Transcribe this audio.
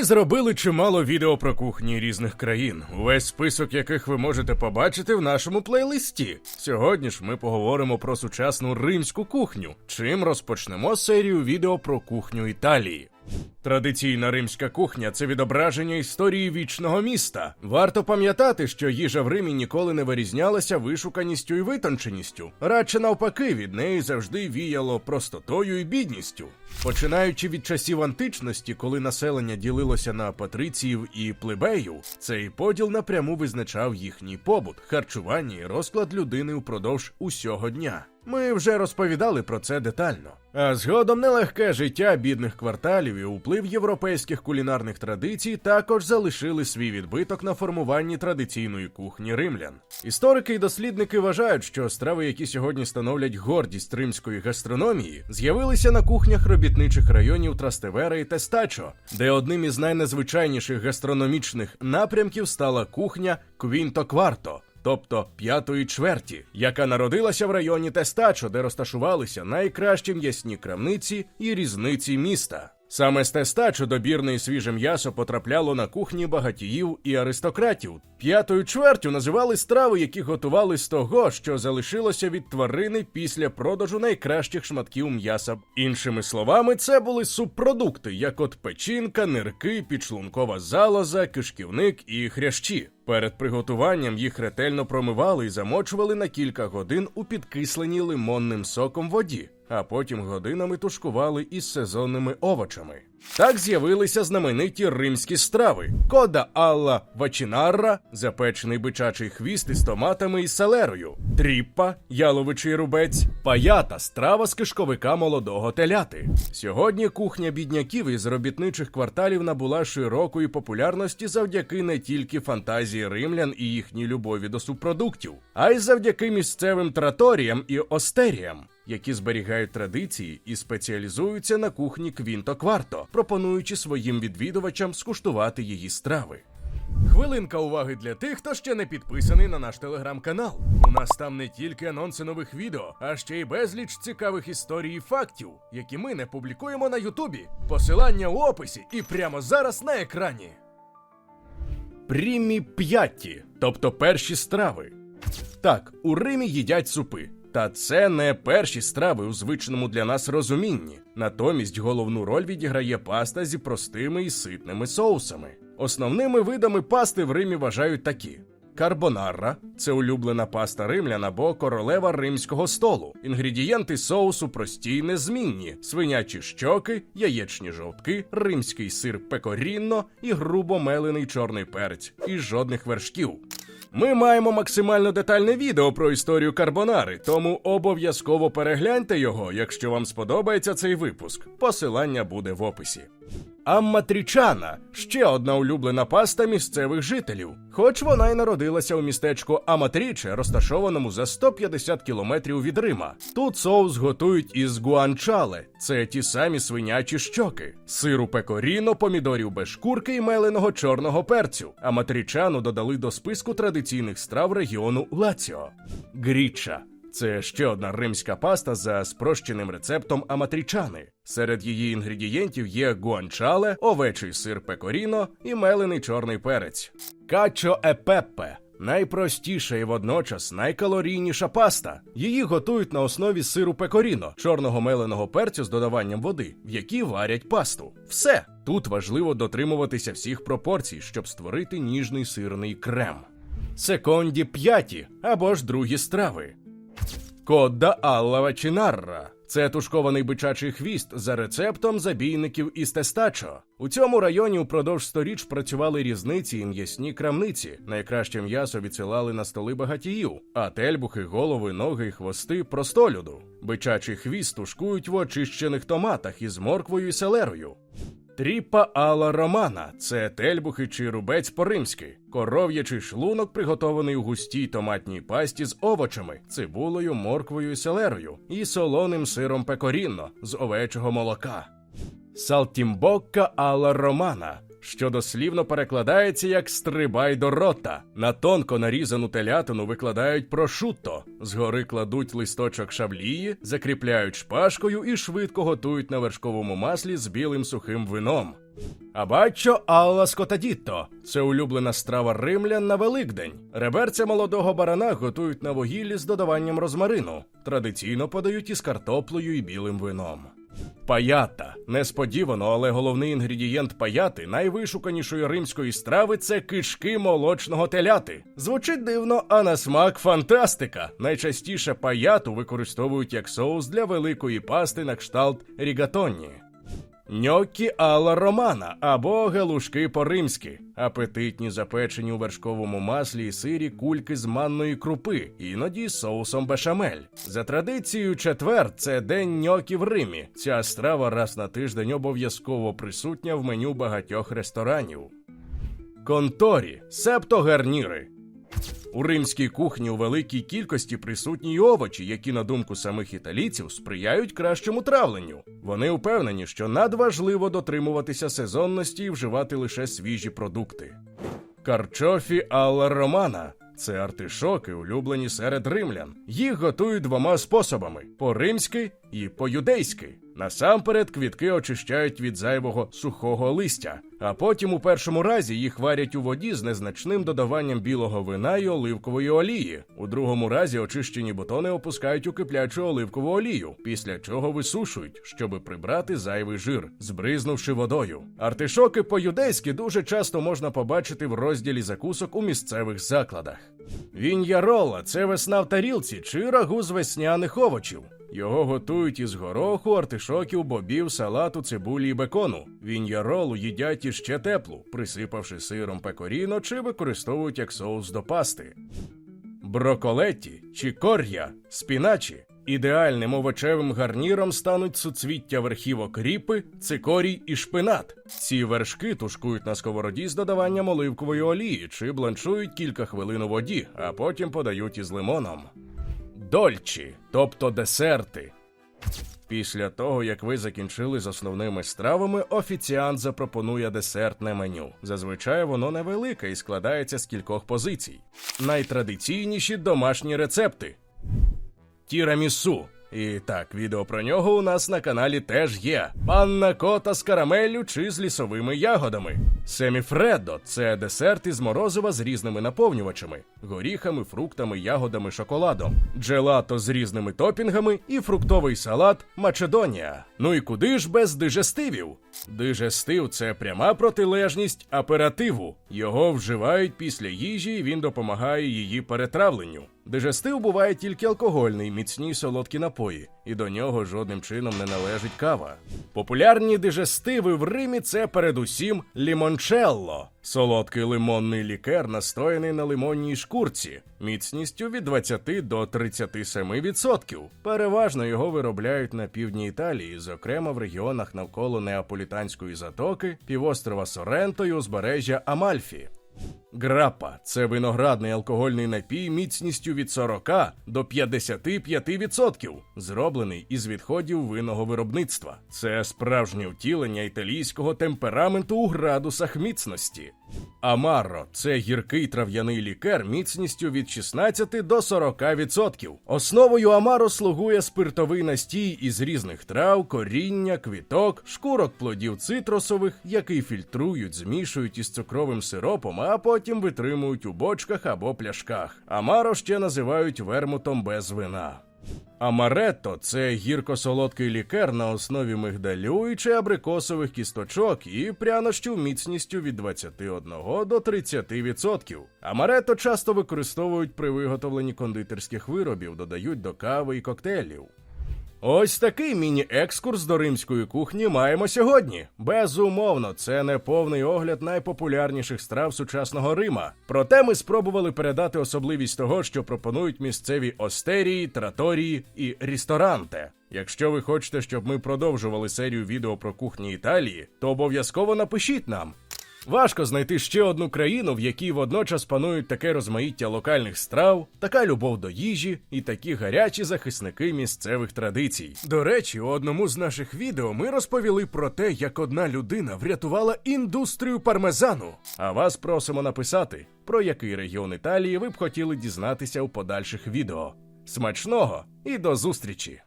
Ми зробили чимало відео про кухні різних країн, увесь список яких ви можете побачити в нашому плейлисті. Сьогодні ж ми поговоримо про сучасну римську кухню, чим розпочнемо серію відео про кухню Італії. Традиційна римська кухня – це відображення історії вічного міста. Варто пам'ятати, що їжа в Римі ніколи не вирізнялася вишуканістю і витонченістю. Радше навпаки, від неї завжди віяло простотою і бідністю. Починаючи від часів античності, коли населення ділилося на патриціїв і плебеїв, цей поділ напряму визначав їхній побут, харчування і розклад людини упродовж усього дня. Ми вже розповідали про це детально. А згодом нелегке життя бідних кварталів і вплив європейських кулінарних традицій також залишили свій відбиток на формуванні традиційної кухні римлян. Історики і дослідники вважають, що страви, які сьогодні становлять гордість римської гастрономії, з'явилися на кухнях робітничих районів Трастевера і Тестачо, де одним із найнезвичайніших гастрономічних напрямків стала кухня Квінто Кварто, тобто п'ятої чверті, яка народилася в районі Тестачо, де розташувалися найкращі м'ясні крамниці і різниці міста. Саме з Тестачо добірне і свіже м'ясо потрапляло на кухні багатіїв і аристократів. П'ятою чвертю називали страви, які готували з того, що залишилося від тварини після продажу найкращих шматків м'яса. Іншими словами, це були субпродукти, як от печінка, нирки, підшлункова залоза, кишківник і хрящі. Перед приготуванням їх ретельно промивали і замочували на кілька годин у підкисленій лимонним соком воді, а потім годинами тушкували із сезонними овочами. Так з'явилися знамениті римські страви: кода алла вачінарра – запечений бичачий хвіст із томатами і селерою, тріппа – яловичий рубець, паята – страва з кишковика молодого теляти. Сьогодні кухня бідняків із робітничих кварталів набула широкої популярності завдяки не тільки фантазії римлян і їхній любові до субпродуктів, а й завдяки місцевим траторіям і остеріям, які зберігають традиції і спеціалізуються на кухні Квінто Кварто, пропонуючи своїм відвідувачам скуштувати її страви. Хвилинка уваги для тих, хто ще не підписаний на наш телеграм-канал. У нас там не тільки анонси нових відео, а ще й безліч цікавих історій і фактів, які ми не публікуємо на Ютубі. Посилання у описі і прямо зараз на екрані. Прімі п'ятті, тобто перші страви. Так, у Римі їдять супи. Та це не перші страви у звичному для нас розумінні. Натомість головну роль відіграє паста зі простими і ситними соусами. Основними видами пасти в Римі вважають такі: карбонарра – це улюблена паста римлян або королева римського столу. Інгредієнти соусу прості й незмінні: свинячі щоки, яєчні жовтки, римський сир пекорінно і грубо мелений чорний перець. І жодних вершків. Ми маємо максимально детальне відео про історію карбонари, тому обов'язково перегляньте його, якщо вам сподобається цей випуск. Посилання буде в описі. Амматрічана – ще одна улюблена паста місцевих жителів. Хоч вона й народилася у містечку Аматріче, розташованому за 150 кілометрів від Рима. Тут соус готують із гуанчале – це ті самі свинячі щоки, сиру пекоріно, помідорів без шкурки і меленого чорного перцю. Аматрічану додали до списку традиційних страв регіону Лаціо. Гріча – це ще одна римська паста за спрощеним рецептом аматрічани. Серед її інгредієнтів є гуанчале, овечий сир пекоріно і мелений чорний перець. Качо е пеппе – найпростіша і водночас найкалорійніша паста. Її готують на основі сиру пекоріно, чорного меленого перцю з додаванням води, в якій варять пасту. Все! Тут важливо дотримуватися всіх пропорцій, щоб створити ніжний сирний крем. Секонді п'яті або ж другі страви. Кода алла вачінарра – це тушкований бичачий хвіст за рецептом забійників із Тестачо. У цьому районі упродовж сторіч працювали різниці і м'ясні крамниці. Найкраще м'ясо відсилали на столи багатіїв, а тельбухи, голови, ноги і хвости – простолюду. Бичачий хвіст тушкують в очищених томатах із морквою і селерою. Тріппа алла романа – це тельбухи чи рубець по-римськи. Коров'ячий шлунок, приготований у густій томатній пасті з овочами, цибулею, морквою і селерою, і солоним сиром пекорінно з овечого молока. Салтімбокка алла романа, що дослівно перекладається як «стрибай до рота». На тонко нарізану телятину викладають прошутто, згори кладуть листочок шавлії, закріпляють шпажкою і швидко готують на вершковому маслі з білим сухим вином. Абаччо алла скотадітто – це улюблена страва римлян на Великдень. Реберця молодого барана готують на вугіллі з додаванням розмарину. Традиційно подають із картоплею і білим вином. Паята. Несподівано, але головний інгредієнт паяти, найвишуканішої римської страви – це кишки молочного теляти. Звучить дивно, а на смак фантастика. Найчастіше паяту використовують як соус для великої пасти на кшталт рігатонні. Ньоккі алла романа або галушки по-римськи. Апетитні запечені у вершковому маслі і сирі кульки з манної крупи, іноді з соусом бешамель. За традицією четвер – це день ньокі в Римі. Ця страва раз на тиждень обов'язково присутня в меню багатьох ресторанів. Конторі, себто гарніри. У римській кухні у великій кількості присутні й овочі, які, на думку самих італійців, сприяють кращому травленню. Вони упевнені, що надважливо дотримуватися сезонності і вживати лише свіжі продукти. Карчофі алла романа – це артишоки, улюблені серед римлян. Їх готують двома способами – по-римськи і по-юдейськи. Насамперед квітки очищають від зайвого сухого листя, а потім у першому разі їх варять у воді з незначним додаванням білого вина і оливкової олії. У другому разі очищені бутони опускають у киплячу оливкову олію, після чого висушують, щоби прибрати зайвий жир, збризнувши водою. Артишоки по-юдейськи дуже часто можна побачити в розділі закусок у місцевих закладах. Віньярола – це весна в тарілці чи рагу з весняних овочів. Його готують із гороху, артишоків, бобів, салату, цибулі і бекону. Віньяролу їдять іще теплу, присипавши сиром пекоріно чи використовують як соус до пасти. Броколетті чи кор'я – спіначі. Ідеальним овочевим гарніром стануть суцвіття верхівок ріпи, цикорій і шпинат. Ці вершки тушкують на сковороді з додаванням оливкової олії чи бланшують кілька хвилин у воді, а потім подають із лимоном. Дольчі, тобто десерти. Після того, як ви закінчили з основними стравами, офіціант запропонує десертне меню. Зазвичай воно невелике і складається з кількох позицій. Найтрадиційніші домашні рецепти. Тірамісу. І так, відео про нього у нас на каналі теж є. Панна кота з карамеллю чи з лісовими ягодами. Семіфреддо – це десерт із морозива з різними наповнювачами – горіхами, фруктами, ягодами, шоколадом. Джелато з різними топінгами і фруктовий салат Македонія. Ну і куди ж без дижестивів? Дижестив – це пряма протилежність аперативу. Його вживають після їжі і він допомагає її перетравленню. Дижестив буває тільки алкогольний, міцні солодкі напої, і до нього жодним чином не належить кава. Популярні дижестиви в Римі – це передусім лімончелло – солодкий лимонний лікер, настояний на лимонній шкурці, міцністю від 20 до 37%. Переважно його виробляють на півдні Італії, зокрема в регіонах навколо Неаполітанської затоки, півострова Соренто і узбережжя Амальфі. Граппа – це виноградний алкогольний напій міцністю від 40 до 55%, зроблений із відходів винного виробництва. Це справжнє втілення італійського темпераменту у градусах міцності. Амаро – це гіркий трав'яний лікер міцністю від 16 до 40%. Основою амаро слугує спиртовий настій із різних трав, коріння, квіток, шкурок плодів цитрусових, який фільтрують, змішують із цукровим сиропом, а потім витримують у бочках або пляшках. Амаро ще називають вермутом без вина. Амаретто – це гірко-солодкий лікер на основі мигдалю чи абрикосових кісточок і прянощів міцністю від 21 до 30%. Амаретто часто використовують при виготовленні кондитерських виробів, додають до кави і коктейлів. Ось такий міні-екскурс до римської кухні маємо сьогодні. Безумовно, це не повний огляд найпопулярніших страв сучасного Рима. Проте ми спробували передати особливість того, що пропонують місцеві остерії, траторії і рісторанте. Якщо ви хочете, щоб ми продовжували серію відео про кухні Італії, то обов'язково напишіть нам. Важко знайти ще одну країну, в якій водночас панують таке розмаїття локальних страв, така любов до їжі і такі гарячі захисники місцевих традицій. До речі, у одному з наших відео ми розповіли про те, як одна людина врятувала індустрію пармезану. А вас просимо написати, про який регіон Італії ви б хотіли дізнатися у подальших відео. Смачного і до зустрічі!